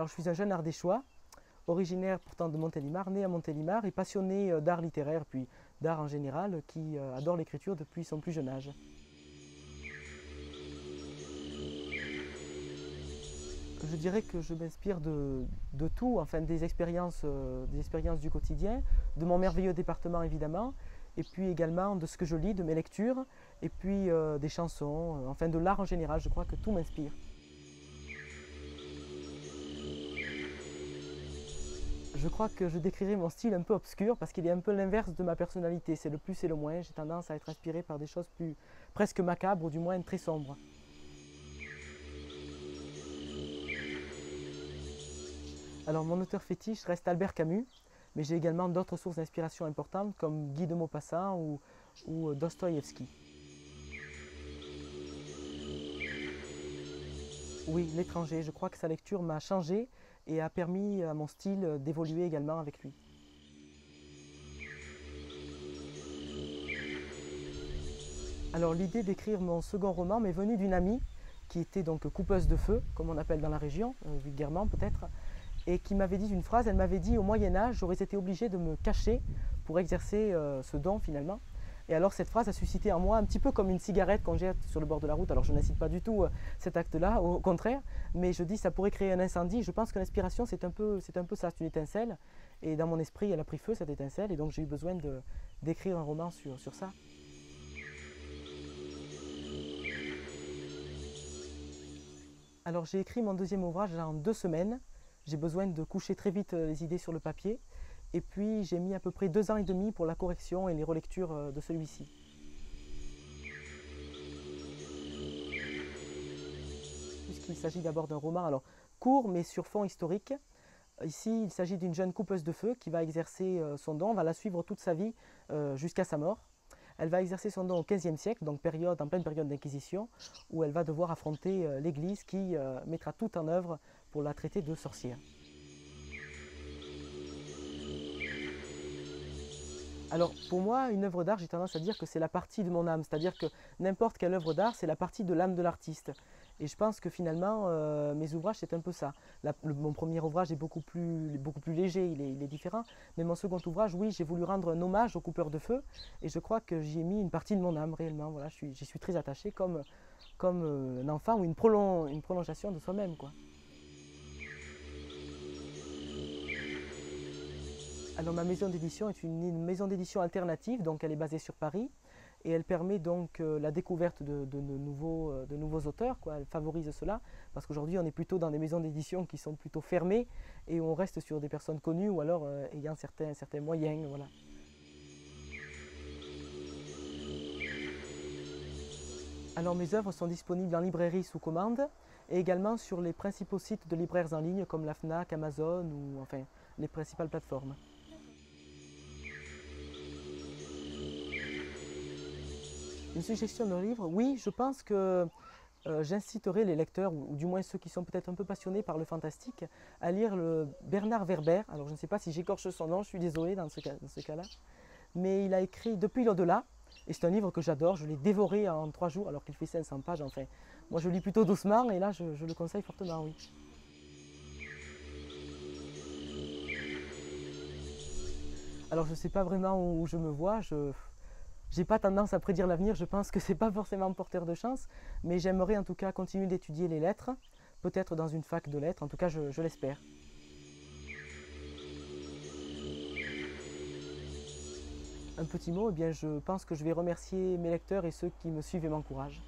Alors je suis un jeune ardéchois, originaire pourtant de Montélimar, né à Montélimar et passionné d'art littéraire puis d'art en général, qui adore l'écriture depuis son plus jeune âge. Je dirais que je m'inspire de tout, enfin des expériences du quotidien, de mon merveilleux département évidemment, et puis également de ce que je lis, de mes lectures, et puis des chansons, enfin de l'art en général. Je crois que tout m'inspire. Je crois que je décrirais mon style un peu obscur parce qu'il est un peu l'inverse de ma personnalité. C'est le plus et le moins. J'ai tendance à être inspiré par des choses plus presque macabres ou du moins très sombres. Alors mon auteur fétiche reste Albert Camus, mais j'ai également d'autres sources d'inspiration importantes comme Guy de Maupassant ou Dostoïevski. Oui, L'étranger. Je crois que sa lecture m'a changé et a permis à mon style d'évoluer également avec lui. Alors l'idée d'écrire mon second roman m'est venue d'une amie qui était donc coupeuse de feu, comme on appelle dans la région, vulgairement peut-être, et qui m'avait dit une phrase, elle m'avait dit au Moyen-Âge, j'aurais été obligée de me cacher pour exercer ce don finalement. Et alors cette phrase a suscité en moi un petit peu comme une cigarette qu'on jette sur le bord de la route. Alors je n'incite pas du tout cet acte-là, au contraire, mais je dis ça pourrait créer un incendie. Je pense que l'inspiration c'est un peu ça, c'est une étincelle. Et dans mon esprit elle a pris feu cette étincelle et donc j'ai eu besoin d'écrire un roman sur ça. Alors j'ai écrit mon deuxième ouvrage en 2 semaines. J'ai besoin de coucher très vite les idées sur le papier. Et puis j'ai mis à peu près 2 ans et demi pour la correction et les relectures de celui-ci. Puisqu'il s'agit d'abord d'un roman alors, court mais sur fond historique. Ici, il s'agit d'une jeune coupeuse de feu qui va exercer son don, on va la suivre toute sa vie jusqu'à sa mort. Elle va exercer son don au XVe siècle, donc en pleine période d'Inquisition, où elle va devoir affronter l'Église qui mettra tout en œuvre pour la traiter de sorcière. Alors pour moi, une œuvre d'art, j'ai tendance à dire que c'est la partie de mon âme, c'est-à-dire que n'importe quelle œuvre d'art, c'est la partie de l'âme de l'artiste. Et je pense que finalement, mes ouvrages, c'est un peu ça. Mon premier ouvrage est beaucoup plus léger, il est différent. Mais mon second ouvrage, oui, j'ai voulu rendre un hommage au coupeur de feu. Et je crois que j'y ai mis une partie de mon âme réellement. Voilà, j'y suis très attaché comme un enfant ou une prolongation de soi-même, quoi. Alors ma maison d'édition est une maison d'édition alternative, donc elle est basée sur Paris et elle permet donc la découverte de nouveaux auteurs, quoi. Elle favorise cela parce qu'aujourd'hui on est plutôt dans des maisons d'édition qui sont plutôt fermées et où on reste sur des personnes connues ou alors ayant certains moyens. Voilà. Alors mes œuvres sont disponibles en librairie sous commande et également sur les principaux sites de libraires en ligne comme la FNAC, Amazon ou enfin les principales plateformes. Une suggestion de livre, oui, je pense que j'inciterai les lecteurs, ou du moins ceux qui sont peut-être un peu passionnés par le fantastique, à lire le Bernard Werber. Alors je ne sais pas si j'écorche son nom, je suis désolé dans ce cas-là. Mais il a écrit Depuis l'au-delà, et c'est un livre que j'adore, je l'ai dévoré en 3 jours alors qu'il fait 500 pages. Enfin, moi je lis plutôt doucement et là je le conseille fortement, oui. Alors je ne sais pas vraiment où je me vois, j'ai pas tendance à prédire l'avenir, je pense que c'est pas forcément porteur de chance, mais j'aimerais en tout cas continuer d'étudier les lettres, peut-être dans une fac de lettres, en tout cas je l'espère. Un petit mot, eh bien je pense que je vais remercier mes lecteurs et ceux qui me suivent et m'encouragent.